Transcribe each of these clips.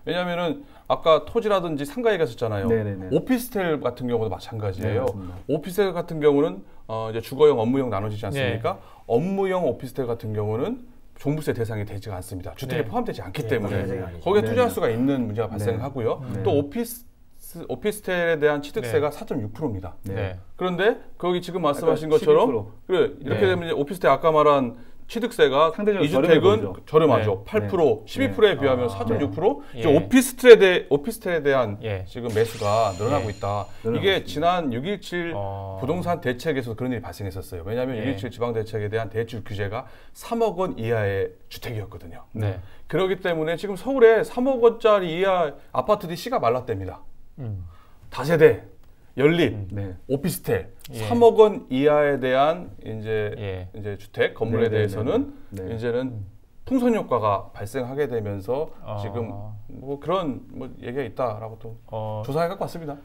왜냐하면은 아까 토지라든지 상가 얘기하셨잖아요. 네네네. 오피스텔 같은 경우도 마찬가지예요. 네, 오피스텔 같은 경우는 이제 주거형, 업무형 나눠지지 않습니까? 업무형 오피스텔 같은 경우는 종부세 대상이 되지가 않습니다. 주택에 포함되지 않기 때문에 거기에 투자할 수가 있는 문제가 발생하고요. 또 오피스텔에 대한 취득세가 4.6%입니다. 그런데 거기 지금 말씀하신 것처럼 그래, 이렇게 되면 이제 오피스텔 아까 말한 취득세가 상대적으로 2주택은 저렴하죠. 8%, 12%에 비하면 4.6%. 이제 오피스텔에 대한 지금 매수가 늘어나고 있다. 이게 지난 6.17 부동산 대책에서 그런 일이 발생했었어요. 왜냐하면 6.17 지방 대책에 대한 대출 규제가 3억 원 이하의 주택이었거든요. 그렇기 때문에 지금 서울에 3억 원짜리 이하 아파트들이 씨가 말랐답니다. 다세대, 연립, 오피스텔 3억 원 이하에 대한 이제 주택 건물에 대해서는 이제는 풍선 효과가 발생하게 되면서 지금 뭐 그런 뭐 얘기가 있다라고 또 조사해 갖고 왔습니다.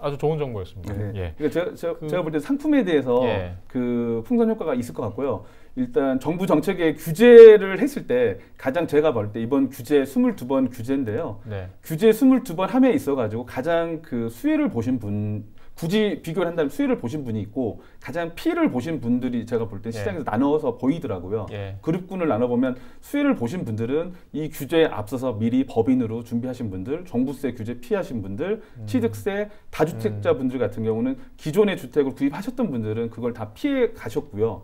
아주 좋은 정보였습니다. 그러니까 제가 볼 때 상품에 대해서 그 풍선 효과가 있을 것 같고요. 일단 정부 정책에 규제를 했을 때 가장 제가 볼 때 이번 규제 22번 규제인데요. 규제 22번 함에 있어가지고 가장 그 수혜를 보신 분, 굳이 비교를 한다면 수혜를 보신 분이 있고 가장 피해를 보신 분들이 제가 볼 때 시장에서 나눠서 보이더라고요. 그룹군을 나눠보면 수혜를 보신 분들은 이 규제에 앞서서 미리 법인으로 준비하신 분들, 종부세 규제 피하신 분들, 취득세 다주택자 분들 같은 경우는 기존의 주택을 구입하셨던 분들은 그걸 다 피해 가셨고요.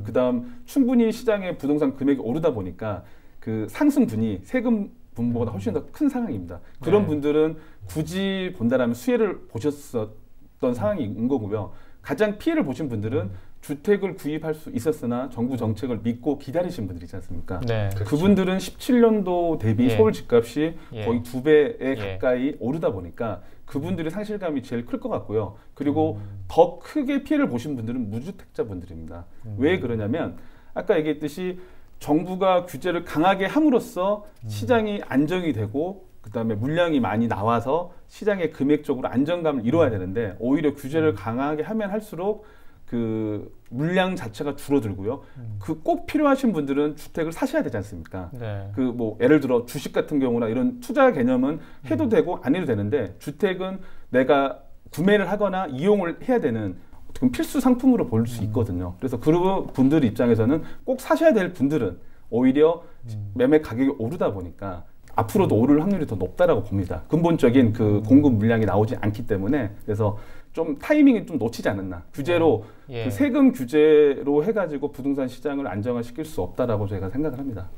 그다음 충분히 시장의 부동산 금액이 오르다 보니까 그 상승분이 세금 분보다 훨씬 더 큰 상황입니다. 그런 분들은 굳이 본다라면 수혜를 보셨었던 상황인 거고요. 가장 피해를 보신 분들은 주택을 구입할 수 있었으나 정부 정책을 믿고 기다리신 분들 있지 않습니까? 그분들은 17년도 대비 서울 집값이 거의 2배에 가까이 오르다 보니까 그분들의 상실감이 제일 클 것 같고요. 그리고 더 크게 피해를 보신 분들은 무주택자 분들입니다. 왜 그러냐면 아까 얘기했듯이 정부가 규제를 강하게 함으로써 시장이 안정이 되고 그다음에 물량이 많이 나와서 시장의 금액적으로 안정감을 이루어야 되는데 오히려 규제를 강하게 하면 할수록 그 물량 자체가 줄어들고요. 그 꼭 필요하신 분들은 주택을 사셔야 되지 않습니까? 그 뭐 예를 들어 주식 같은 경우나 이런 투자 개념은 해도 되고 안 해도 되는데 주택은 내가 구매를 하거나 이용을 해야 되는 필수 상품으로 볼 수 있거든요. 그래서 그 분들 입장에서는 꼭 사셔야 될 분들은 오히려 매매 가격이 오르다 보니까 앞으로도 오를 확률이 더 높다라고 봅니다. 근본적인 그 공급 물량이 나오지 않기 때문에 그래서 좀 타이밍이 좀 놓치지 않았나. 규제로 그 세금 규제로 해가지고 부동산 시장을 안정화시킬 수 없다라고 제가 생각을 합니다.